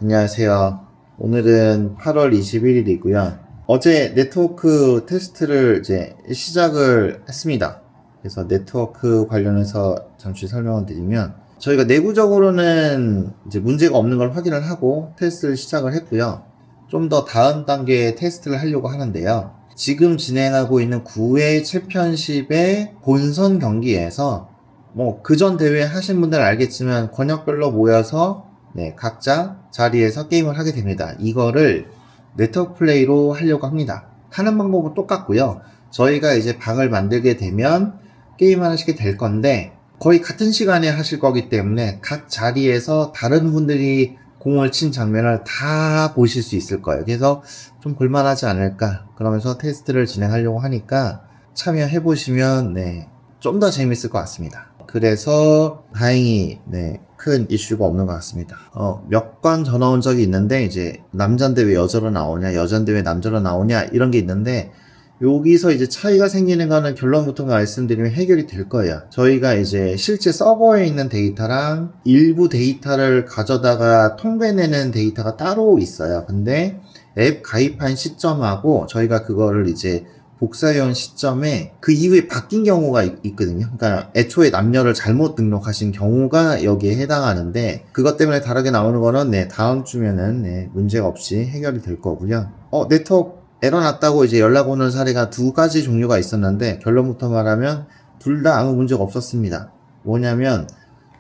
안녕하세요. 오늘은 8월 21일이고요. 어제 네트워크 테스트를 이제 시작을 했습니다. 그래서 네트워크 관련해서 잠시 설명을 드리면 저희가 내부적으로는 이제 문제가 없는 걸 확인을 하고 테스트를 시작을 했고요. 좀 더 다음 단계의 테스트를 하려고 하는데요. 지금 진행하고 있는 9회 챔피언십의 본선 경기에서 뭐 그전 대회 하신 분들 알겠지만 권역별로 모여서 각자 자리에서 게임을 하게 됩니다. 이거를 네트워크 플레이로 하려고 합니다. 하는 방법은 똑같고요. 저희가 이제 방을 만들게 되면 게임을 하시게 될 건데 거의 같은 시간에 하실 거기 때문에 각 자리에서 다른 분들이 공을 친 장면을 다 보실 수 있을 거예요. 그래서 좀 볼만하지 않을까 그러면서 테스트를 진행하려고 하니까 참여해 보시면 좀 더 재밌을 것 같습니다. 그래서 다행히 큰 이슈가 없는 것 같습니다. 몇 건 전화 온 적이 있는데 이제 남잔데 왜 여자로 나오냐, 여잔데 왜 남자로 나오냐 이런 게 있는데 여기서 이제 차이가 생기는 거는 결론부터 말씀드리면 해결이 될 거예요. 저희가 이제 실제 서버에 있는 데이터랑 일부 데이터를 가져다가 통배내는 데이터가 따로 있어요. 근데 앱 가입한 시점하고 저희가 그거를 이제 복사해온 시점에 그 이후에 바뀐 경우가 있거든요. 그러니까 애초에 남녀를 잘못 등록하신 경우가 여기에 해당하는데 그것 때문에 다르게 나오는 거는 다음 주면은 문제가 없이 해결이 될 거고요. 네트워크 에러 났다고 이제 연락 오는 사례가 두 가지 종류가 있었는데 결론부터 말하면 둘 다 아무 문제가 없었습니다. 뭐냐면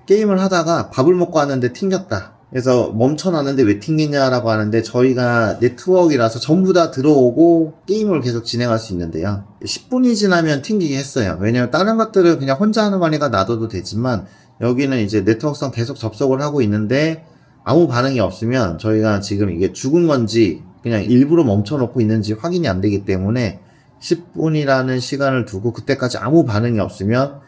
게임을 하다가 밥을 먹고 왔는데 튕겼다. 그래서 멈춰놨는데 왜 튕기냐라고 하는데 저희가 네트워크이라서 전부 다 들어오고 게임을 계속 진행할 수 있는데요. 10분이 지나면 튕기게 했어요. 왜냐면 다른 것들은 그냥 혼자 하는 거니까 놔둬도 되지만 여기는 이제 네트워크상 계속 접속을 하고 있는데 아무 반응이 없으면 저희가 지금 이게 죽은 건지 그냥 일부러 멈춰놓고 있는지 확인이 안 되기 때문에 10분이라는 시간을 두고 그때까지 아무 반응이 없으면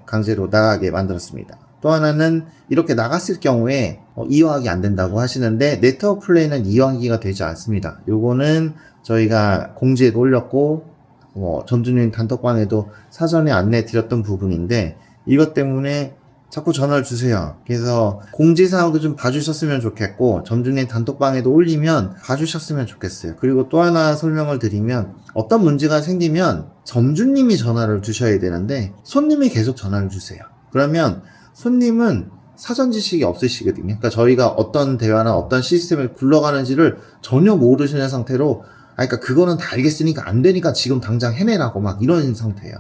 강제로 나가게 만들었습니다. 또 하나는 이렇게 나갔을 경우에 이용하기 안 된다고 하시는데 네트워크 플레이는 이용하기가 되지 않습니다. 요거는 저희가 공지에도 올렸고 전주님 단톡방에도 사전에 안내 드렸던 부분인데 이것 때문에 자꾸 전화를 주세요. 그래서 공지사항도 좀 봐주셨으면 좋겠고 점주님 단톡방에도 올리면 봐주셨으면 좋겠어요. 그리고 또 하나 설명을 드리면 어떤 문제가 생기면 점주님이 전화를 주셔야 되는데 손님이 계속 전화를 주세요. 그러면 손님은 사전 지식이 없으시거든요. 그러니까 저희가 어떤 대화나 어떤 시스템을 굴러가는지를 전혀 모르시는 상태로 그러니까 그거는 다 알겠으니까 안 되니까 지금 당장 해내라고 막 이런 상태예요.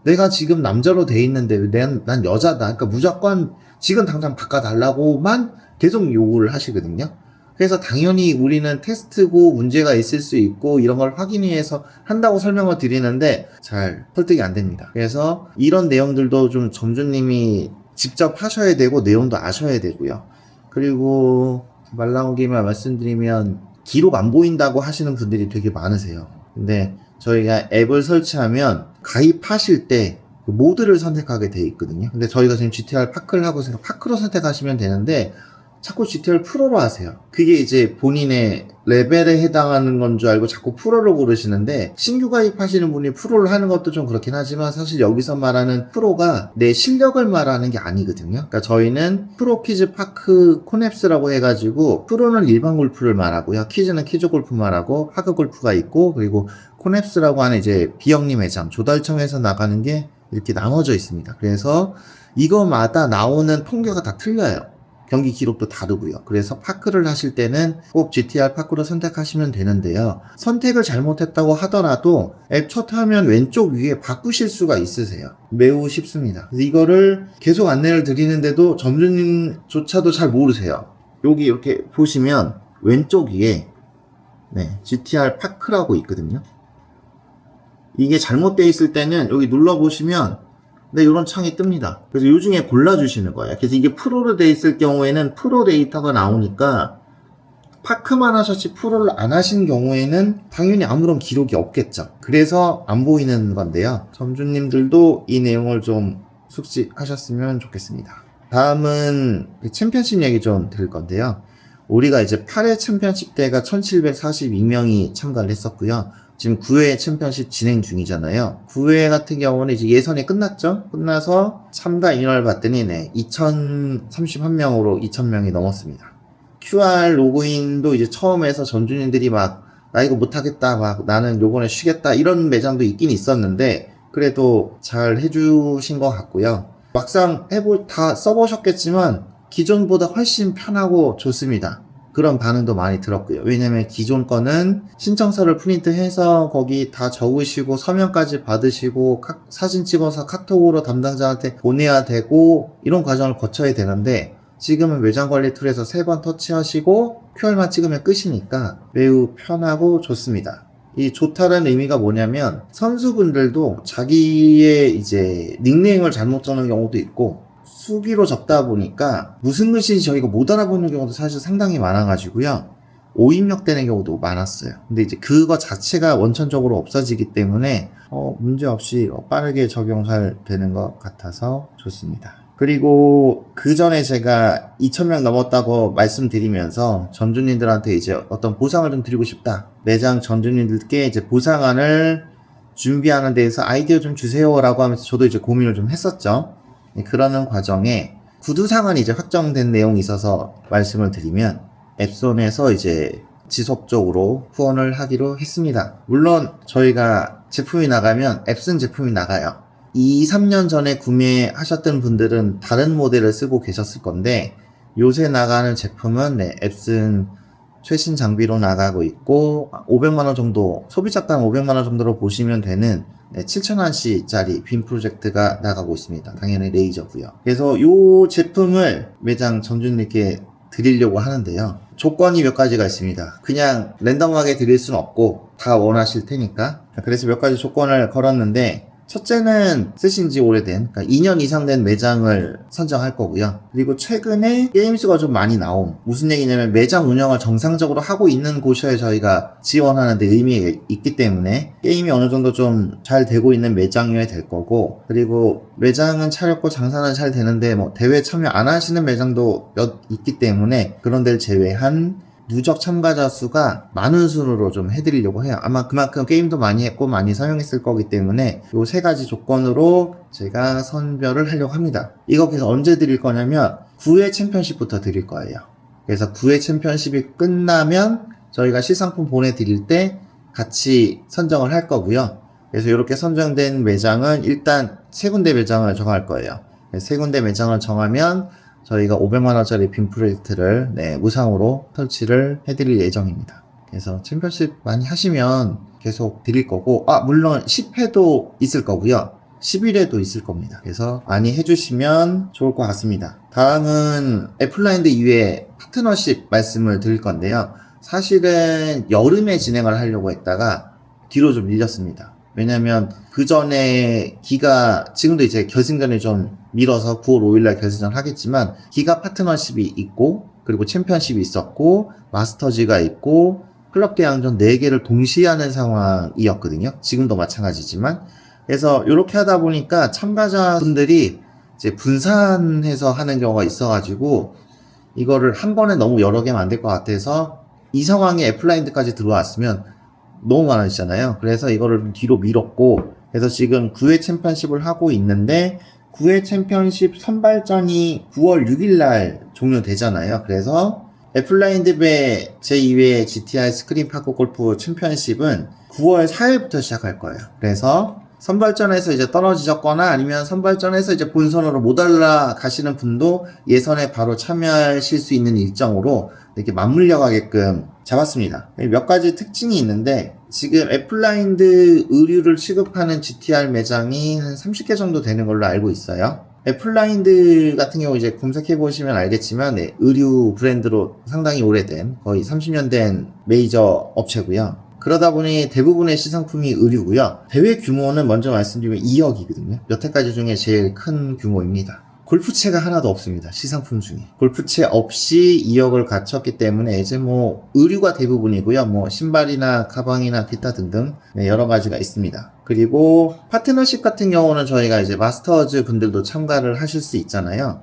내가 지금 남자로 돼 있는데 난 여자다. 그러니까 무조건 지금 당장 바꿔달라고만 계속 요구를 하시거든요. 그래서 당연히 우리는 테스트고 문제가 있을 수 있고 이런 걸 확인해서 한다고 설명을 드리는데 잘 설득이 안 됩니다. 그래서 이런 내용들도 좀 점주님이 직접 하셔야 되고 내용도 아셔야 되고요. 그리고 말 나온 김에 말씀드리면 기록 안 보인다고 하시는 분들이 되게 많으세요. 근데 저희가 앱을 설치하면 가입하실 때 그 모드를 선택하게 돼 있거든요. 근데 저희가 지금 GTR 파크를 하고 있어서 파크로 선택하시면 되는데 자꾸 GTR 프로로 하세요. 그게 이제 본인의 레벨에 해당하는 건 줄 알고 자꾸 프로를 고르시는데 신규 가입하시는 분이 프로를 하는 것도 좀 그렇긴 하지만 사실 여기서 말하는 프로가 내 실력을 말하는 게 아니거든요. 그러니까 저희는 프로 퀴즈 파크 코넵스라고 해가지고 프로는 일반 골프를 말하고요. 퀴즈는 퀴즈 골프 말하고 파크 골프가 있고 그리고 코넵스라고 하는 이제 비영리 매장 조달청에서 나가는 게 이렇게 나눠져 있습니다. 그래서 이거마다 나오는 통계가 다 틀려요. 경기 기록도 다르고요. 그래서 파크를 하실 때는 꼭 GTR 파크로 선택하시면 되는데요. 선택을 잘못했다고 하더라도 앱 첫 화면 왼쪽 위에 바꾸실 수가 있으세요. 매우 쉽습니다. 그래서 이거를 계속 안내를 드리는데도 점주님조차도 잘 모르세요. 여기 이렇게 보시면 왼쪽 위에 GTR 파크라고 있거든요. 이게 잘못되어 있을 때는 여기 눌러보시면 이런 창이 뜹니다. 그래서 이 중에 골라주시는 거예요. 그래서 이게 프로로 돼 있을 경우에는 프로 데이터가 나오니까 파크만 하셨지 프로를 안 하신 경우에는 당연히 아무런 기록이 없겠죠. 그래서 안 보이는 건데요. 점주님들도 이 내용을 좀 숙지하셨으면 좋겠습니다. 다음은 챔피언십 얘기 좀 드릴 건데요. 우리가 이제 8회 챔피언십 대가 1742명이 참가를 했었고요. 지금 9회 챔피언십 진행 중이잖아요. 9회 같은 경우는 이제 예선이 끝났죠. 끝나서 참가 인원을 봤더니 2031명으로 2000명이 넘었습니다. QR 로그인도 이제 처음에서 전주인들이 막 나 이거 못하겠다, 막 나는 요번에 쉬겠다 이런 매장도 있긴 있었는데 그래도 잘 해주신 것 같고요. 막상 다 써보셨겠지만 기존보다 훨씬 편하고 좋습니다. 그런 반응도 많이 들었고요. 왜냐면 기존 거는 신청서를 프린트해서 거기 다 적으시고 서명까지 받으시고 사진 찍어서 카톡으로 담당자한테 보내야 되고 이런 과정을 거쳐야 되는데 지금은 매장관리 툴에서 3번 터치하시고 QR만 찍으면 끝이니까 매우 편하고 좋습니다. 이 좋다라는 의미가 뭐냐면 선수분들도 자기의 이제 닉네임을 잘못 적는 경우도 있고 수기로 적다 보니까 무슨 글씨인지 저희가 못 알아보는 경우도 사실 상당히 많아가지고요. 오입력되는 경우도 많았어요. 근데 이제 그거 자체가 원천적으로 없어지기 때문에 문제 없이 빠르게 적용 잘 되는 것 같아서 좋습니다. 그리고 그 전에 제가 2,000명 넘었다고 말씀드리면서 전주님들한테 이제 어떤 보상을 좀 드리고 싶다. 매장 전주님들께 이제 보상안을 준비하는 데에서 아이디어 좀 주세요라고 하면서 저도 이제 고민을 좀 했었죠. 그러는 과정에 구두 상한이 이제 확정된 내용이 있어서 말씀을 드리면 앱손에서 이제 지속적으로 후원을 하기로 했습니다. 물론 저희가 제품이 나가면 앱슨 제품이 나가요. 2, 3년 전에 구매하셨던 분들은 다른 모델을 쓰고 계셨을 건데 요새 나가는 제품은 앱슨 최신 장비로 나가고 있고 500만원 정도, 소비자당 500만원 정도로 보시면 되는 7,000원짜리 빔 프로젝트가 나가고 있습니다. 당연히 레이저고요. 그래서 이 제품을 매장 전주님께 드리려고 하는데요. 조건이 몇 가지가 있습니다. 그냥 랜덤하게 드릴 수는 없고 다 원하실 테니까. 그래서 몇 가지 조건을 걸었는데 첫째는 쓰신 지 오래된, 그러니까 2년 이상 된 매장을 선정할 거고요. 그리고 최근에 게임 수가 좀 많이 나온, 무슨 얘기냐면 매장 운영을 정상적으로 하고 있는 곳에 저희가 지원하는 데 의미가 있기 때문에 게임이 어느 정도 좀 잘 되고 있는 매장이어야 될 거고, 그리고 매장은 차렸고 장사는 잘 되는데 뭐 대회 참여 안 하시는 매장도 몇 있기 때문에 그런 데를 제외한 누적 참가자 수가 많은 순으로 좀 해드리려고 해요. 아마 그만큼 게임도 많이 했고 많이 사용했을 거기 때문에 요 3가지 조건으로 제가 선별을 하려고 합니다. 이거 그래서 언제 드릴 거냐면 9회 챔피언십부터 드릴 거예요. 그래서 9회 챔피언십이 끝나면 저희가 시상품 보내드릴 때 같이 선정을 할 거고요. 그래서 이렇게 선정된 매장은 일단 3군데 매장을 정할 거예요. 3군데 매장을 정하면 저희가 500만원짜리 빔 프로젝트를 무상으로 설치를 해드릴 예정입니다. 그래서 챔피언십 많이 하시면 계속 드릴 거고, 물론 10회도 있을 거고요. 11회도 있을 겁니다. 그래서 많이 해주시면 좋을 것 같습니다. 다음은 애플라인드 이외에 파트너십 말씀을 드릴 건데요. 사실은 여름에 진행을 하려고 했다가 뒤로 좀 밀렸습니다. 왜냐면 그 전에 지금도 이제 결승전에 좀 밀어서 9월 5일날 결승전 하겠지만 기가 파트너십이 있고 그리고 챔피언십이 있었고 마스터즈가 있고 클럽 대항전 4개를 동시에 하는 상황이었거든요. 지금도 마찬가지지만. 그래서 이렇게 하다 보니까 참가자분들이 이제 분산해서 하는 경우가 있어가지고 이거를 한 번에 너무 여러 개 만들 것 같아서 이 상황에 애플라인드까지 들어왔으면 너무 많아지잖아요. 그래서 이거를 좀 뒤로 밀었고, 그래서 지금 9회 챔피언십을 하고 있는데 9회 챔피언십 선발전이 9월 6일날 종료되잖아요. 그래서 애플라인드배 제2회 GTI 스크린파크 골프 챔피언십은 9월 4일부터 시작할 거예요. 그래서 선발전에서 이제 떨어지셨거나 아니면 선발전에서 이제 본선으로 못 올라가시는 분도 예선에 바로 참여하실 수 있는 일정으로 이렇게 맞물려 가게끔 잡았습니다. 몇 가지 특징이 있는데 지금 애플라인드 의류를 취급하는 GTR 매장이 한 30개 정도 되는 걸로 알고 있어요. 애플라인드 같은 경우 이제 검색해 보시면 알겠지만 의류 브랜드로 상당히 오래된 거의 30년 된 메이저 업체고요. 그러다 보니 대부분의 시상품이 의류고요. 대회 규모는 먼저 말씀드리면 2억이거든요. 몇 회까지 중에 제일 큰 규모입니다. 골프채가 하나도 없습니다. 시상품 중에. 골프채 없이 2억을 갖췄기 때문에 이제 뭐 의류가 대부분이고요. 뭐 신발이나 가방이나 기타 등등 여러 가지가 있습니다. 그리고 파트너십 같은 경우는 저희가 이제 마스터즈 분들도 참가를 하실 수 있잖아요.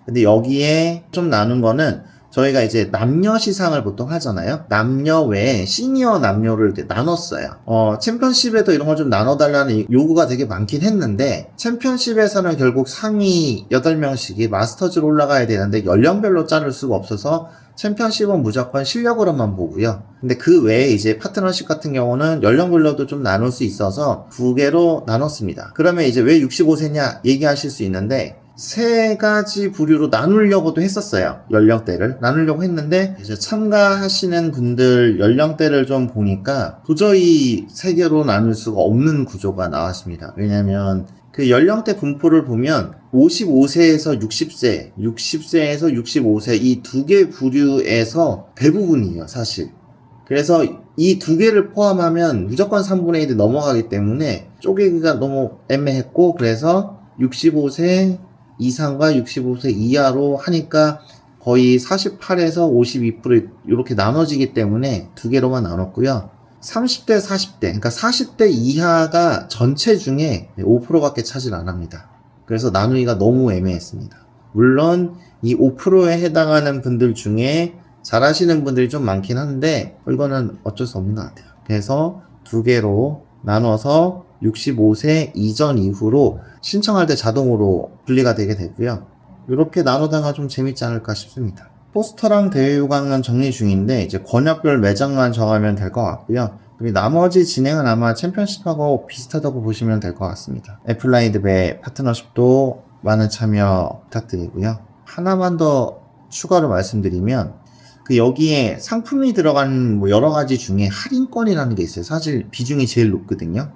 근데 여기에 좀 나눈 거는 저희가 이제 남녀 시상을 보통 하잖아요. 남녀 외에 시니어 남녀를 이렇게 나눴어요. 챔피언십에도 이런 걸 좀 나눠달라는 요구가 되게 많긴 했는데 챔피언십에서는 결국 상위 8명씩이 마스터즈로 올라가야 되는데 연령별로 자를 수가 없어서 챔피언십은 무조건 실력으로만 보고요. 근데 그 외에 이제 파트너십 같은 경우는 연령별로도 좀 나눌 수 있어서 두 개로 나눴습니다. 그러면 이제 왜 65세냐 얘기하실 수 있는데, 세 가지 부류로 나누려고도 했었어요. 연령대를 나누려고 했는데, 이제 참가하시는 분들 연령대를 좀 보니까 도저히 세 개로 나눌 수가 없는 구조가 나왔습니다. 왜냐면 그 연령대 분포를 보면 55세에서 60세, 60세에서 65세 이 두 개 부류에서 대부분이에요, 사실. 그래서 이 두 개를 포함하면 무조건 3분의 1이 넘어가기 때문에 쪼개기가 너무 애매했고, 그래서 65세 이상과 65세 이하로 하니까 거의 48에서 52% 이렇게 나눠지기 때문에 두 개로만 나눴고요. 30대, 40대, 그러니까 40대 이하가 전체 중에 5%밖에 차지를 안 합니다. 그래서 나누기가 너무 애매했습니다. 물론 이 5%에 해당하는 분들 중에 잘하시는 분들이 좀 많긴 한데 이거는 어쩔 수 없는 것 같아요. 그래서 두 개로 나눠서 65세 이전 이후로 신청할 때 자동으로 분리가 되게 되고요. 이렇게 나누다가 좀 재밌지 않을까 싶습니다. 포스터랑 대회 요강은 정리 중인데 이제 권역별 매장만 정하면 될 것 같고요. 그리고 나머지 진행은 아마 챔피언십하고 비슷하다고 보시면 될 것 같습니다. 애플라이드배 파트너십도 많은 참여 부탁드리고요. 하나만 더 추가로 말씀드리면 그 여기에 상품이 들어간 뭐 여러 가지 중에 할인권이라는 게 있어요. 사실 비중이 제일 높거든요.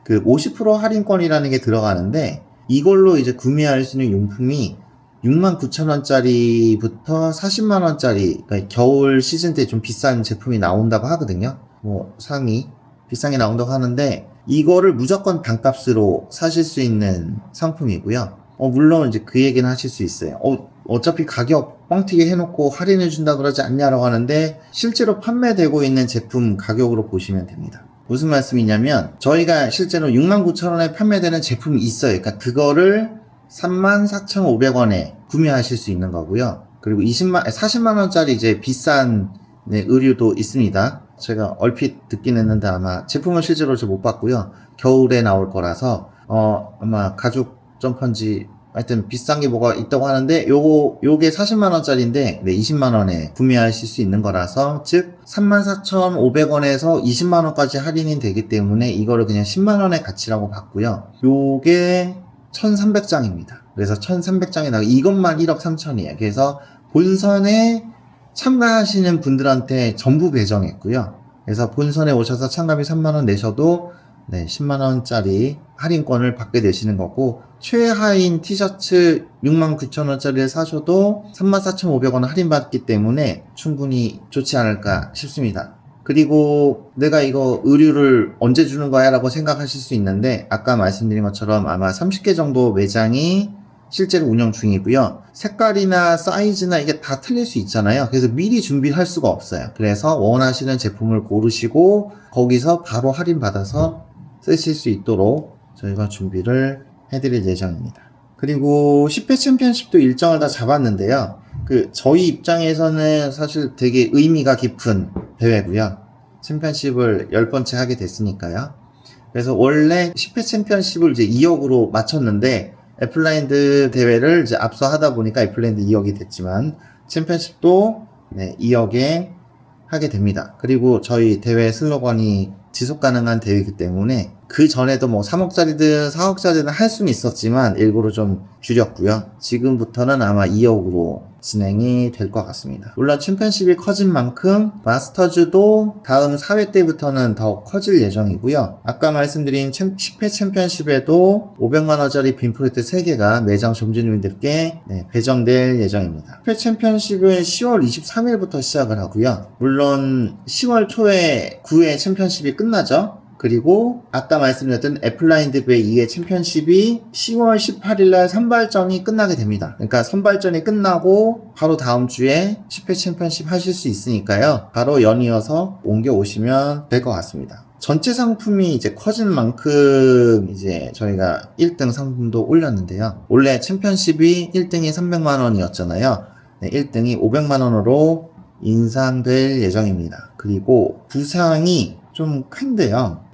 그 50% 할인권이라는 게 들어가는데 이걸로 이제 구매할 수 있는 용품이 69,000원짜리부터 40만원짜리, 그러니까 겨울 시즌 때 좀 비싼 제품이 나온다고 하거든요. 뭐 상이 비싼 게 나온다고 하는데 이거를 무조건 반값으로 사실 수 있는 상품이고요. 물론 이제 그 얘기는 하실 수 있어요. 어차피 가격 뻥튀기 해놓고 할인해 준다 그러지 않냐라고 하는데 실제로 판매되고 있는 제품 가격으로 보시면 됩니다. 무슨 말씀이냐면 저희가 실제로 69,000원에 판매되는 제품이 있어요. 그러니까 그거를 34,500원에 구매하실 수 있는 거고요. 그리고 40만원짜리 이제 비싼 의류도 있습니다. 제가 얼핏 듣긴 했는데 아마 제품은 실제로 저 못 봤고요. 겨울에 나올 거라서 아마 가죽 점퍼인지 하여튼 비싼 게 뭐가 있다고 하는데 요게 40만원짜리인데 20만원에 구매하실 수 있는 거라서 즉 34,500원에서 20만원까지 할인이 되기 때문에 이거를 그냥 10만원의 가치라고 봤고요. 요게 1300장입니다. 그래서 1300장이 나고 이것만 1억 3천이에요. 그래서 본선에 참가하시는 분들한테 전부 배정했고요. 그래서 본선에 오셔서 참가비 3만원 내셔도 10만원짜리 할인권을 받게 되시는 거고, 최하인 티셔츠 69,000원짜리를 사셔도 34,500원 할인받기 때문에 충분히 좋지 않을까 싶습니다. 그리고 내가 이거 의류를 언제 주는 거야 라고 생각하실 수 있는데 아까 말씀드린 것처럼 아마 30개 정도 매장이 실제로 운영 중이고요. 색깔이나 사이즈나 이게 다 틀릴 수 있잖아요. 그래서 미리 준비할 수가 없어요. 그래서 원하시는 제품을 고르시고 거기서 바로 할인받아서 쓰실 수 있도록 저희가 준비를 해드릴 예정입니다. 그리고 10회 챔피언십도 일정을 다 잡았는데요. 저희 입장에서는 사실 되게 의미가 깊은 대회고요. 챔피언십을 10번째 하게 됐으니까요. 그래서 원래 10회 챔피언십을 이제 2억으로 맞췄는데 애플라인드 대회를 이제 앞서 하다 보니까 애플라인드 2억이 됐지만 챔피언십도 2억에 하게 됩니다. 그리고 저희 대회 슬로건이 지속 가능한 대회이기 때문에 그 전에도 뭐 3억짜리든 4억짜리든 할 수는 있었지만 일부러 좀 줄였고요. 지금부터는 아마 2억으로 진행이 될 것 같습니다. 물론 챔피언십이 커진 만큼 마스터즈도 다음 4회 때부터는 더 커질 예정이고요. 아까 말씀드린 10회 챔피언십에도 500만원짜리 빈프로젝트 3개가 매장 점주님들께 배정될 예정입니다. 10회 챔피언십은 10월 23일부터 시작을 하고요. 물론 10월 초에 9회 챔피언십이 끝나죠. 그리고 아까 말씀드렸던 애플라인드배 2회 챔피언십이 10월 18일날 선발전이 끝나게 됩니다. 그러니까 선발전이 끝나고 바로 다음 주에 10회 챔피언십 하실 수 있으니까요. 바로 연이어서 옮겨오시면 될 것 같습니다. 전체 상품이 이제 커진 만큼 이제 저희가 1등 상품도 올렸는데요. 원래 챔피언십이 1등이 300만원이었잖아요. 1등이 500만원으로 인상될 예정입니다. 그리고 부상이 좀 큰데요.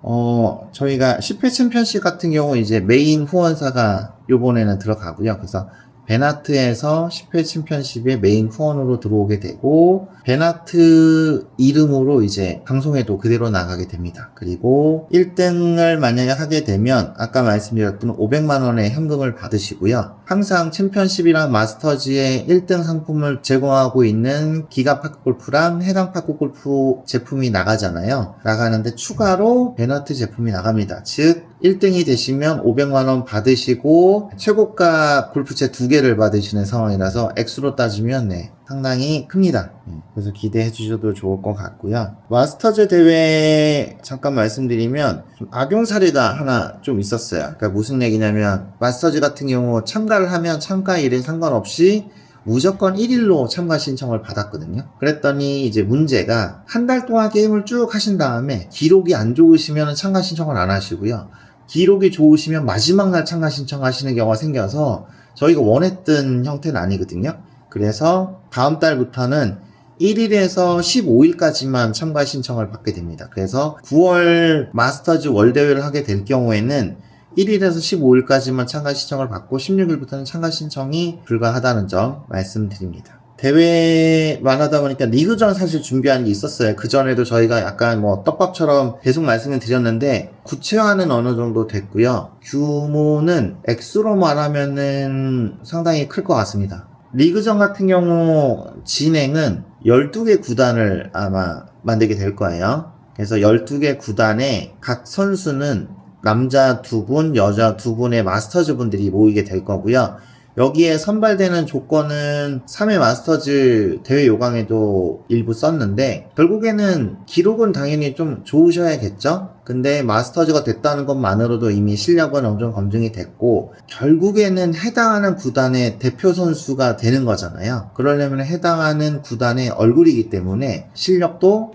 저희가 10회 챔피언십 같은 경우 이제 메인 후원사가 요번에는 들어가고요. 그래서 베나트에서 10회 챔피언십의 메인 후원으로 들어오게 되고 베나트 이름으로 이제 방송에도 그대로 나가게 됩니다. 그리고 1등을 만약에 하게 되면 아까 말씀드렸던 500만 원의 현금을 받으시고요. 항상 챔피언십이랑 마스터즈의 1등 상품을 제공하고 있는 기가 파크골프랑 해당 파크골프 제품이 나가잖아요. 나가는데 추가로 베나트 제품이 나갑니다. 즉 1등이 되시면 500만 원 받으시고 최고가 골프채 2개를 받으시는 상황이라서 액수로 따지면 상당히 큽니다. 그래서 기대해 주셔도 좋을 것 같고요. 마스터즈 대회 잠깐 말씀드리면 좀 악용 사례가 하나 좀 있었어요. 그러니까 무슨 얘기냐면 마스터즈 같은 경우 참가를 하면 참가일에 상관없이 무조건 1일로 참가 신청을 받았거든요. 그랬더니 이제 문제가 한 달 동안 게임을 쭉 하신 다음에 기록이 안 좋으시면 참가 신청을 안 하시고요. 기록이 좋으시면 마지막 날 참가 신청하시는 경우가 생겨서 저희가 원했던 형태는 아니거든요. 그래서 다음 달부터는 1일에서 15일까지만 참가 신청을 받게 됩니다. 그래서 9월 마스터즈 월대회를 하게 될 경우에는 1일에서 15일까지만 참가 신청을 받고 16일부터는 참가 신청이 불가하다는 점 말씀드립니다. 대회만 하다 보니까 리그전 사실 준비하는 게 있었어요. 그전에도 저희가 약간 떡밥처럼 계속 말씀을 드렸는데 구체화는 어느 정도 됐고요. 규모는 액수로 말하면은 상당히 클 것 같습니다. 리그전 같은 경우 진행은 12개 구단을 아마 만들게 될 거예요. 그래서 12개 구단에 각 선수는 남자 2분, 여자 2분의 마스터즈 분들이 모이게 될 거고요. 여기에 선발되는 조건은 3회 마스터즈 대회 요강에도 일부 썼는데 결국에는 기록은 당연히 좀 좋으셔야겠죠? 근데 마스터즈가 됐다는 것만으로도 이미 실력은 어느 정도 검증이 됐고 결국에는 해당하는 구단의 대표 선수가 되는 거잖아요. 그러려면 해당하는 구단의 얼굴이기 때문에 실력도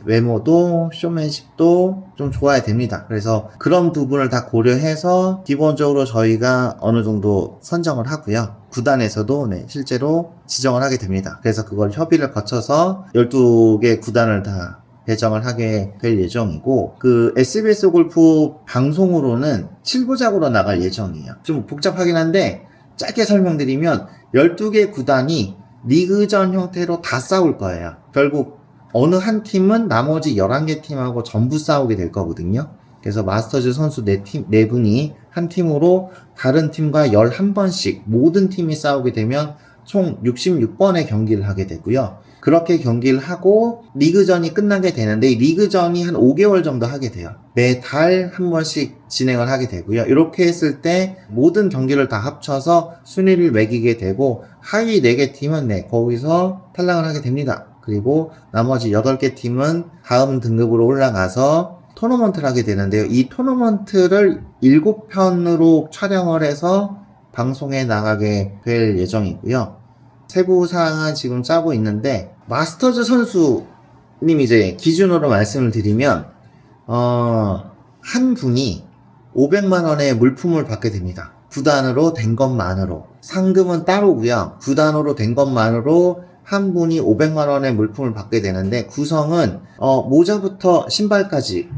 외모도 쇼맨십도 좀 좋아야 됩니다. 그래서 그런 부분을 다 고려해서 기본적으로 저희가 어느 정도 선정을 하고요. 구단에서도 실제로 지정을 하게 됩니다. 그래서 그걸 협의를 거쳐서 12개 구단을 다 배정을 하게 될 예정이고 그 SBS 골프 방송으로는 7부작으로 나갈 예정이에요. 좀 복잡하긴 한데 짧게 설명드리면 12개 구단이 리그전 형태로 다 싸울 거예요. 결국 어느 한 팀은 나머지 11개 팀하고 전부 싸우게 될 거거든요. 그래서 마스터즈 선수 4분이 한 팀으로 다른 팀과 11번씩 모든 팀이 싸우게 되면 총 66번의 경기를 하게 되고요. 그렇게 경기를 하고 리그전이 끝나게 되는데 이 리그전이 한 5개월 정도 하게 돼요. 매달 한 번씩 진행을 하게 되고요. 이렇게 했을 때 모든 경기를 다 합쳐서 순위를 매기게 되고 하위 4개 팀은 거기서 탈락을 하게 됩니다. 그리고 나머지 8개 팀은 다음 등급으로 올라가서 토너먼트를 하게 되는데요. 이 토너먼트를 7편으로 촬영을 해서 방송에 나가게 될 예정이고요. 세부 사항은 지금 짜고 있는데 마스터즈 선수님 이제 기준으로 말씀을 드리면 한 분이 500만 원의 물품을 받게 됩니다. 구단으로 된 것만으로. 상금은 따로고요. 구단으로 된 것만으로 한 분이 500만 원의 물품을 받게 되는데 구성은 모자부터 신발까지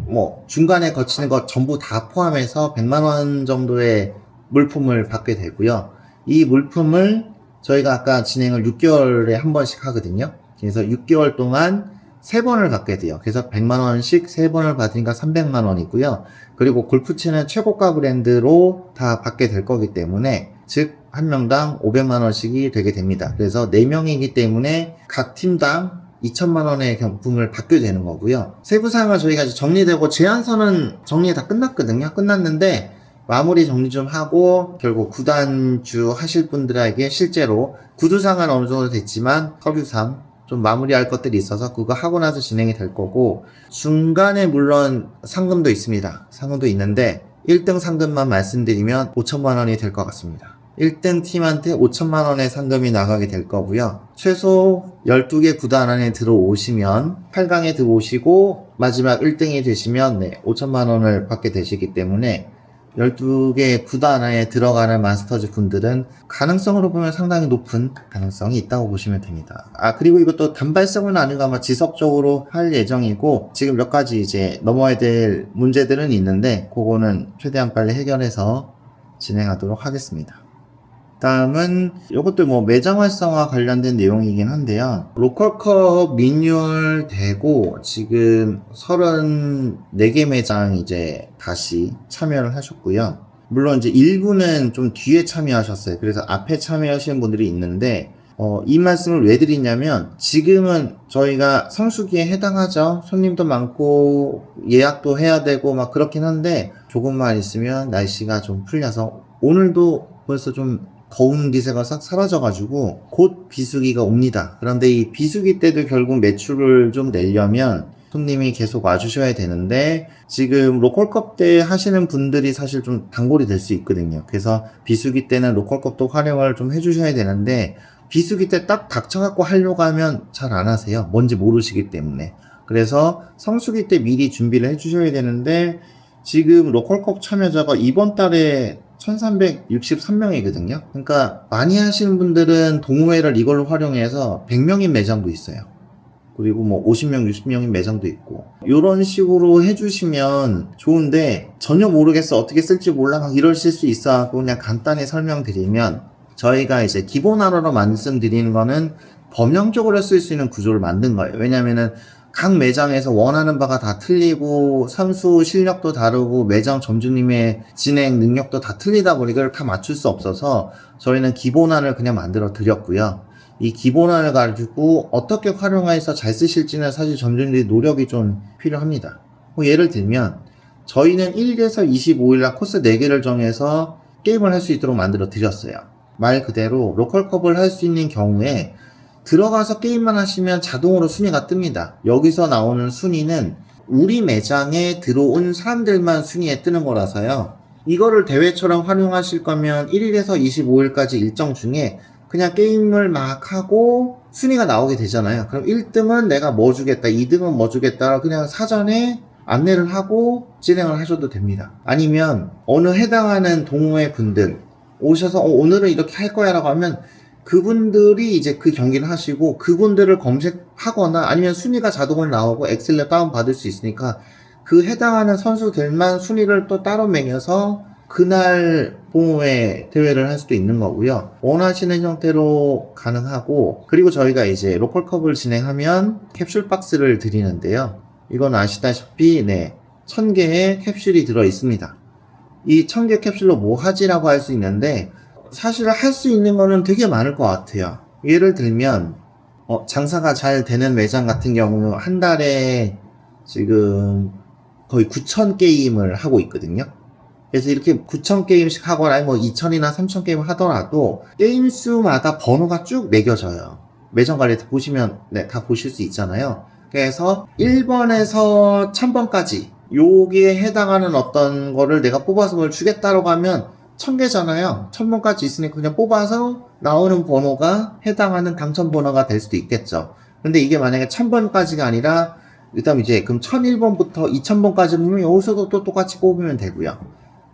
중간에 거치는 것 전부 다 포함해서 100만 원 정도의 물품을 받게 되고요. 이 물품을 저희가 아까 진행을 6개월에 한 번씩 하거든요. 그래서 6개월 동안 3번을 받게 돼요. 그래서 100만 원씩 3번을 받으니까 300만 원이고요. 그리고 골프채는 최고가 브랜드로 다 받게 될 거기 때문에 즉 한 명당 500만 원씩이 되게 됩니다. 그래서 4명이기 때문에 각 팀당 2천만 원의 경품을 받게 되는 거고요. 세부 사항은 저희가 이제 정리되고 제안서는 정리 다 끝났거든요. 끝났는데 마무리 정리 좀 하고 결국 구단주 하실 분들에게 실제로 구두상은 어느 정도 됐지만 서류상 좀 마무리할 것들이 있어서 그거 하고 나서 진행이 될 거고 중간에 물론 상금도 있습니다. 상금도 있는데 1등 상금만 말씀드리면 5천만 원이 될 것 같습니다. 1등 팀한테 5천만 원의 상금이 나가게 될 거고요. 최소 12개 구단 안에 들어오시면 8강에 들어오시고 마지막 1등이 되시면 5천만 원을 받게 되시기 때문에 12개 구단 안에 들어가는 마스터즈 분들은 가능성으로 보면 상당히 높은 가능성이 있다고 보시면 됩니다. 그리고 이것도 단발성은 아니고 아마 지속적으로 할 예정이고 지금 몇 가지 이제 넘어야 될 문제들은 있는데 그거는 최대한 빨리 해결해서 진행하도록 하겠습니다. 다음은 이것도 뭐 매장 활성화 관련된 내용이긴 한데요. 로컬컵 리뉴얼 되고 지금 34개 매장 이제 다시 참여를 하셨고요. 물론 이제 일부는 좀 뒤에 참여하셨어요. 그래서 앞에 참여하시는 분들이 있는데 이 말씀을 왜 드리냐면 지금은 저희가 성수기에 해당하죠. 손님도 많고 예약도 해야 되고 막 그렇긴 한데 조금만 있으면 날씨가 좀 풀려서 오늘도 벌써 좀 더운 기세가 싹 사라져가지고 곧 비수기가 옵니다. 그런데 이 비수기 때도 결국 매출을 좀 내려면 손님이 계속 와주셔야 되는데 지금 로컬컵 때 하시는 분들이 사실 좀 단골이 될 수 있거든요. 그래서 비수기 때는 로컬컵도 활용을 좀 해주셔야 되는데 비수기 때 딱 닥쳐갖고 하려고 하면 잘 안 하세요. 뭔지 모르시기 때문에. 그래서 성수기 때 미리 준비를 해주셔야 되는데 지금 로컬컵 참여자가 이번 달에 1363명이거든요. 그러니까 많이 하시는 분들은 동호회를 이걸로 활용해서 100명인 매장도 있어요. 그리고 뭐 50명, 60명인 매장도 있고 이런 식으로 해주시면 좋은데 전혀 모르겠어, 어떻게 쓸지 몰라 막 이러실 수 있어. 그냥 간단히 설명드리면 저희가 이제 기본 하나로 말씀드리는 거는 범용적으로 쓸 수 있는 구조를 만든 거예요. 왜냐면은 각 매장에서 원하는 바가 다 틀리고 선수 실력도 다르고 매장 점주님의 진행 능력도 다 틀리다 보니 이걸 다 맞출 수 없어서 저희는 기본안을 그냥 만들어 드렸고요. 이 기본안을 가지고 어떻게 활용해서 잘 쓰실지는 사실 점주님들이 노력이 좀 필요합니다. 뭐 예를 들면 저희는 1일에서 25일날 코스 4개를 정해서 게임을 할 수 있도록 만들어 드렸어요. 말 그대로 로컬컵을 할 수 있는 경우에 들어가서 게임만 하시면 자동으로 순위가 뜹니다. 여기서 나오는 순위는 우리 매장에 들어온 사람들만 순위에 뜨는 거라서요. 이거를 대회처럼 활용하실 거면 1일에서 25일까지 일정 중에 그냥 게임을 막 하고 순위가 나오게 되잖아요. 그럼 1등은 내가 뭐 주겠다, 2등은 뭐 주겠다, 그냥 사전에 안내를 하고 진행을 하셔도 됩니다. 아니면 어느 해당하는 동호회 분들 오셔서 오늘은 이렇게 할 거야 라고 하면 그분들이 이제 그 경기를 하시고 그분들을 검색하거나 아니면 순위가 자동으로 나오고 엑셀에 다운받을 수 있으니까 그 해당하는 선수들만 순위를 또 따로 매겨서 그날 동호회 대회를 할 수도 있는 거고요. 원하시는 형태로 가능하고 그리고 저희가 이제 로컬컵을 진행하면 캡슐 박스를 드리는데요. 이건 아시다시피 1000개의 캡슐이 들어 있습니다. 이 1000개 캡슐로 뭐 하지라고 할 수 있는데 사실 할 수 있는 거는 되게 많을 것 같아요. 예를 들면 장사가 잘 되는 매장 같은 경우는 한 달에 지금 거의 9,000게임을 하고 있거든요. 그래서 이렇게 9,000게임씩 하거나 뭐 2,000이나 3,000게임 하더라도 게임 수마다 번호가 쭉 매겨져요. 매장 관리 보시면 다 보실 수 있잖아요. 그래서 1번에서 1000번까지 여기에 해당하는 어떤 거를 내가 뽑아서 뭘 주겠다라고 하면 1000개잖아요. 1000번까지 있으니까 그냥 뽑아서 나오는 번호가 해당하는 당첨 번호가 될 수도 있겠죠. 근데 이게 만약에 1000번까지가 아니라 일단 이제 그럼 1001번부터 2000번까지 보면 여기서도 또 똑같이 뽑으면 되고요.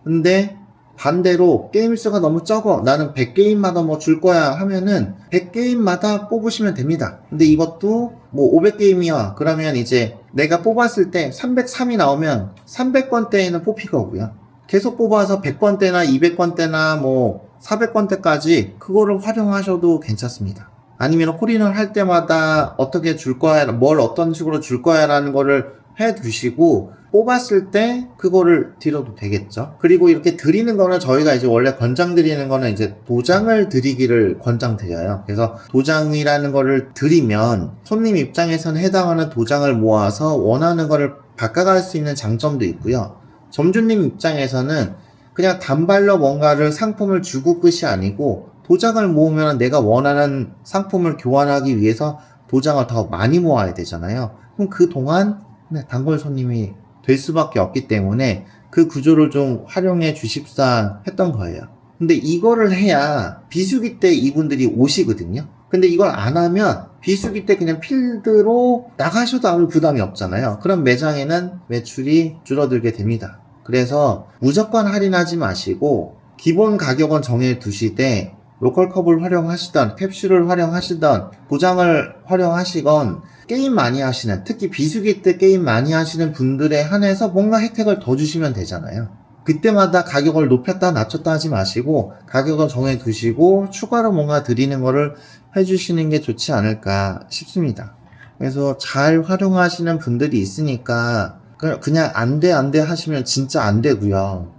근데 반대로 게임 수가 너무 적어, 나는 100게임마다 뭐 줄 거야 하면은 100게임마다 뽑으시면 됩니다. 근데 이것도 뭐 500게임이야 그러면 이제 내가 뽑았을 때 303이 나오면 300번 때에는 뽑힐 거고요. 계속 뽑아서 100번 때나 200번 때나 뭐 400번 때까지 그거를 활용하셔도 괜찮습니다. 아니면 홀인을 할 때마다 어떻게 줄 거야, 뭘 어떤 식으로 줄 거야 라는 거를 해 두시고 뽑았을 때 그거를 드려도 되겠죠. 그리고 이렇게 드리는 거는 저희가 이제 원래 권장 드리는 거는 이제 도장을 드리기를 권장 드려요. 그래서 도장이라는 거를 드리면 손님 입장에서는 해당하는 도장을 모아서 원하는 거를 바꿔갈 수 있는 장점도 있고요. 점주님 입장에서는 그냥 단발로 뭔가를 상품을 주고 끝이 아니고 도장을 모으면 내가 원하는 상품을 교환하기 위해서 도장을 더 많이 모아야 되잖아요. 그럼 그동안 단골 손님이 될 수밖에 없기 때문에 그 구조를 좀 활용해 주십사 했던 거예요. 근데 이거를 해야 비수기 때 이분들이 오시거든요. 근데 이걸 안 하면 비수기 때 그냥 필드로 나가셔도 아무 부담이 없잖아요. 그럼 매장에는 매출이 줄어들게 됩니다. 그래서 무조건 할인하지 마시고 기본 가격은 정해 두시되 로컬컵을 활용하시던 캡슐을 활용하시던 도장을 활용하시건 게임 많이 하시는, 특히 비수기 때 게임 많이 하시는 분들에 한해서 뭔가 혜택을 더 주시면 되잖아요. 그때마다 가격을 높였다 낮췄다 하지 마시고 가격을 정해 두시고 추가로 뭔가 드리는 거를 해주시는 게 좋지 않을까 싶습니다. 그래서 잘 활용하시는 분들이 있으니까 그냥 안 돼 하시면 진짜 안 되고요.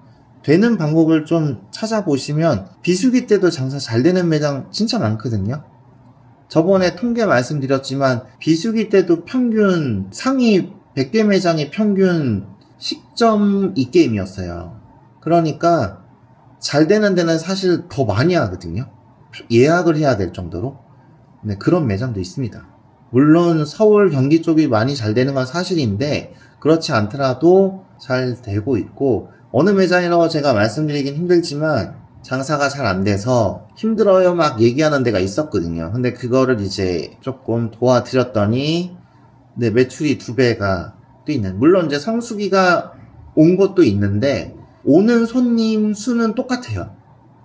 되는 방법을 좀 찾아보시면 비수기 때도 장사 잘 되는 매장 진짜 많거든요. 저번에 통계 말씀드렸지만 비수기 때도 평균 상위 100개 매장의 평균 10.2게임이었어요. 그러니까 잘 되는 데는 사실 더 많이 하거든요. 예약을 해야 될 정도로. 네, 그런 매장도 있습니다. 물론 서울, 경기 쪽이 많이 잘 되는 건 사실인데 그렇지 않더라도 잘 되고 있고 어느 매장이라고 제가 말씀드리긴 힘들지만 장사가 잘 안 돼서 힘들어요 막 얘기하는 데가 있었거든요. 근데 그거를 이제 조금 도와드렸더니 네, 매출이 2배가 또 있는. 물론 이제 성수기가 온 것도 있는데 오는 손님 수는 똑같아요.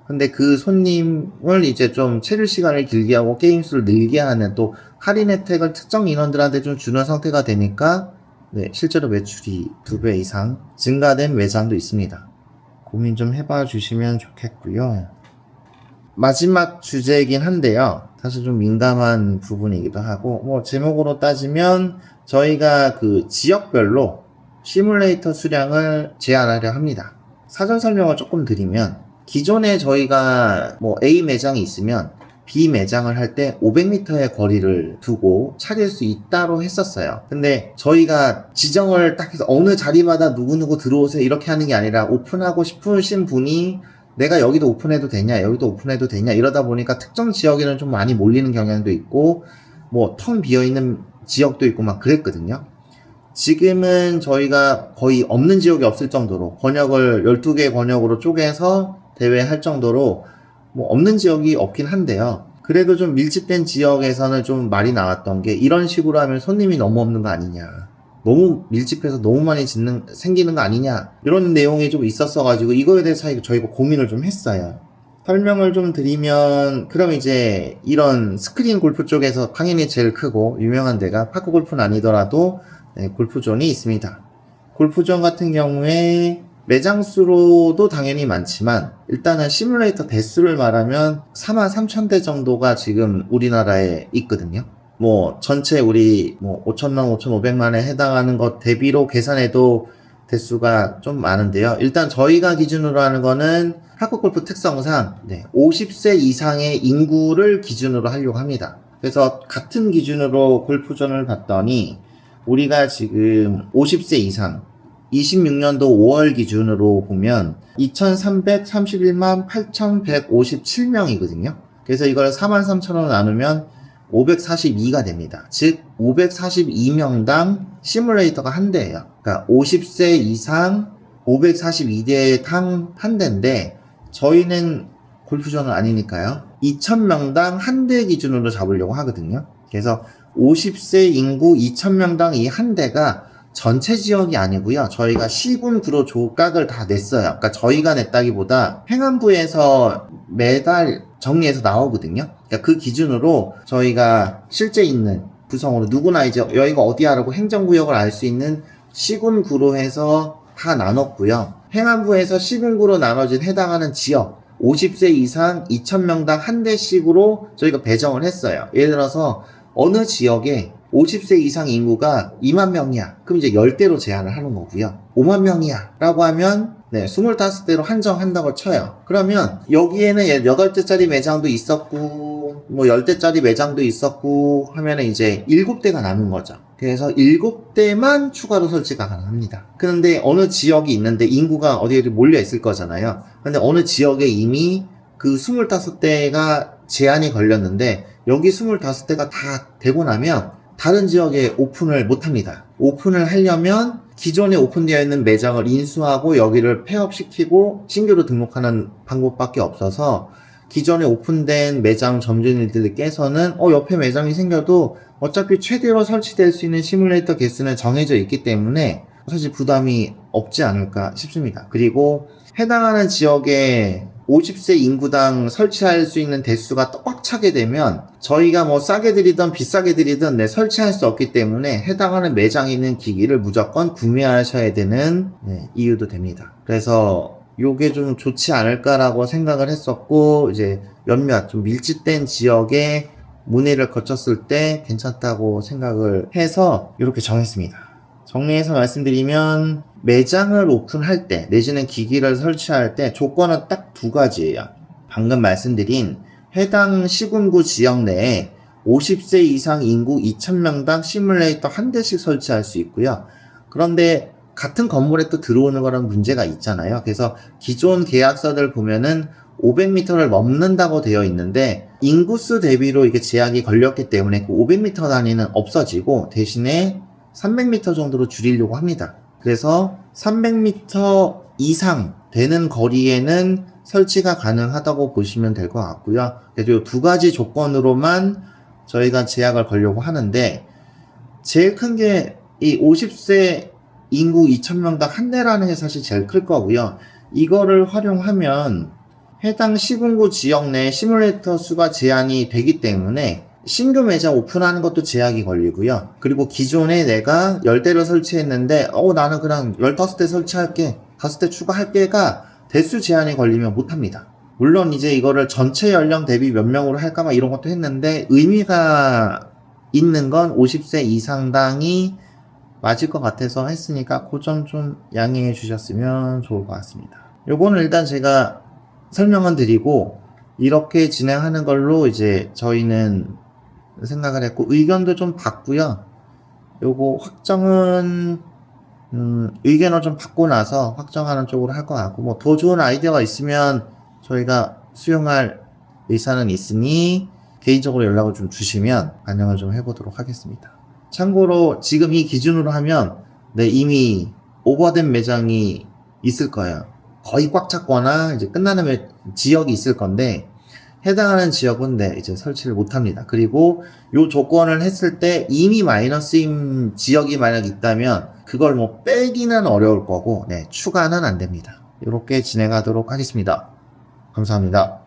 근데 그 손님을 이제 좀 체류 시간을 길게 하고 게임 수를 늘게 하는 또 할인 혜택을 특정 인원들한테 좀 주는 상태가 되니까 네, 실제로 매출이 2배 이상 증가된 매장도 있습니다. 고민 좀 해봐 주시면 좋겠고요. 마지막 주제이긴 한데요. 사실 좀 민감한 부분이기도 하고 뭐 제목으로 따지면 저희가 그 지역별로 시뮬레이터 수량을 제한하려 합니다. 사전 설명을 조금 드리면 기존에 저희가 뭐 A 매장이 있으면 B 매장을 할 때 500m의 거리를 두고 차릴 수 있다로 했었어요. 근데 저희가 지정을 딱 해서 어느 자리마다 누구누구 들어오세요 이렇게 하는 게 아니라 오픈하고 싶으신 분이 내가 여기도 오픈해도 되냐 여기도 오픈해도 되냐 이러다 보니까 특정 지역에는 좀 많이 몰리는 경향도 있고 뭐 텅 비어있는 지역도 있고 막 그랬거든요. 지금은 저희가 거의 없는 지역이 없을 정도로 권역을 12개 권역으로 쪼개서 대회할 정도로 뭐 없는 지역이 없긴 한데요. 그래도 좀 밀집된 지역에서는 좀 말이 나왔던 게 이런 식으로 하면 손님이 너무 없는 거 아니냐. 너무 밀집해서 너무 많이 생기는 거 아니냐. 이런 내용이 좀 있었어가지고 이거에 대해서 저희가 고민을 좀 했어요. 설명을 좀 드리면 그럼 이제 이런 스크린 골프 쪽에서 당연히 제일 크고 유명한 데가 파크 골프는 아니더라도 네, 골프존이 있습니다. 골프존 같은 경우에 매장 수로도 당연히 많지만 일단은 시뮬레이터 대수를 말하면 43,000대 정도가 지금 우리나라에 있거든요. 뭐 전체 우리 뭐 5,000만, 5,500만에 해당하는 것 대비로 계산해도 대수가 좀 많은데요. 일단 저희가 기준으로 하는 거는 파크골프 특성상 50세 이상의 인구를 기준으로 하려고 합니다. 그래서 같은 기준으로 골프존을 봤더니 우리가 지금 50세 이상 26년도 5월 기준으로 보면 2331만 8157명이거든요. 그래서 이걸 43,000원 나누면 542가 됩니다. 즉 542명당 시뮬레이터가 한 대예요. 그러니까 50세 이상 542대 한 대인데 저희는 골프존은 아니니까요. 2,000명당 한 대 기준으로 잡으려고 하거든요. 그래서 50세 인구 2,000명당 이 한 대가 전체 지역이 아니고요. 저희가 시군구로 조각을 다 냈어요. 그러니까 저희가 냈다기보다 행안부에서 매달 정리해서 나오거든요. 그러니까 그 기준으로 저희가 실제 있는 구성으로 누구나 이제 여기가 어디야라고 행정구역을 알 수 있는 시군구로 해서 다 나눴고요. 행안부에서 시군구로 나눠진 해당하는 지역 50세 이상 2,000명당 한 대씩으로 저희가 배정을 했어요. 예를 들어서 어느 지역에 50세 이상 인구가 2만 명이야. 그럼 이제 10대로 제한을 하는 거고요. 5만 명이야. 라고 하면 25대로 한정한다고 쳐요. 그러면 여기에는 8대짜리 매장도 있었고 뭐 10대짜리 매장도 있었고 하면은 이제 7대가 남은 거죠. 그래서 7대만 추가로 설치가 가능합니다. 그런데 어느 지역이 있는데 인구가 어디에 몰려 있을 거잖아요. 근데 어느 지역에 이미 그 25대가 제한이 걸렸는데 여기 25대가 다 되고 나면 다른 지역에 오픈을 못합니다. 오픈을 하려면 기존에 오픈되어 있는 매장을 인수하고 여기를 폐업시키고 신규로 등록하는 방법밖에 없어서 기존에 오픈된 매장 점주님들께서는 옆에 매장이 생겨도 어차피 최대로 설치될 수 있는 시뮬레이터 개수는 정해져 있기 때문에 사실 부담이 없지 않을까 싶습니다. 그리고 해당하는 지역에 50세 인구당 설치할 수 있는 대수가 꽉 차게 되면 저희가 뭐 싸게 드리든 비싸게 드리든 설치할 수 없기 때문에 해당하는 매장에 있는 기기를 무조건 구매하셔야 되는 이유도 됩니다. 그래서 요게 좀 좋지 않을까라고 생각을 했었고, 이제 몇몇 좀 밀집된 지역에 문의를 거쳤을 때 괜찮다고 생각을 해서 이렇게 정했습니다. 정리해서 말씀드리면 매장을 오픈할 때 내지는 기기를 설치할 때 조건은 딱 두 가지예요. 방금 말씀드린 해당 시군구 지역 내에 50세 이상 인구 2,000명당 시뮬레이터 한 대씩 설치할 수 있고요. 그런데 같은 건물에 또 들어오는 거랑 문제가 있잖아요. 그래서 기존 계약서들 보면은 500m를 넘는다고 되어 있는데 인구수 대비로 이게 제약이 걸렸기 때문에 그 500m 단위는 없어지고 대신에 300m 정도로 줄이려고 합니다. 그래서 300m 이상 되는 거리에는 설치가 가능하다고 보시면 될 것 같고요. 그래서 이 두 가지 조건으로만 저희가 제약을 걸려고 하는데, 제일 큰 게 이 50세 인구 2,000명당 한 대라는 게 사실 제일 클 거고요. 이거를 활용하면 해당 시군구 지역 내 시뮬레이터 수가 제한이 되기 때문에 신규 매장 오픈하는 것도 제약이 걸리고요. 그리고 기존에 내가 10대를 설치했는데 나는 그냥 15대 설치할게, 5대 추가할게가 대수 제한이 걸리면 못합니다. 물론 이제 이거를 전체 연령 대비 몇 명으로 할까 막 이런 것도 했는데 의미가 있는 건 50세 이상당이 맞을 것 같아서 했으니까 그 점 좀 양해해 주셨으면 좋을 것 같습니다. 요거는 일단 제가 설명은 드리고 이렇게 진행하는 걸로 이제 저희는 생각을 했고, 의견도 좀 받고요. 요거 확정은 의견을 좀 받고 나서 확정하는 쪽으로 할 것 같고, 뭐 더 좋은 아이디어가 있으면 저희가 수용할 의사는 있으니 개인적으로 연락을 좀 주시면 반영을 좀 해보도록 하겠습니다. 참고로 지금 이 기준으로 하면 이미 오버된 매장이 있을 거예요. 거의 꽉 찼거나 이제 끝나는 지역이 있을 건데 해당하는 지역은 이제 설치를 못 합니다. 그리고 요 조건을 했을 때 이미 마이너스인 지역이 만약 있다면 그걸 뭐 빼기는 어려울 거고 추가는 안 됩니다. 이렇게 진행하도록 하겠습니다. 감사합니다.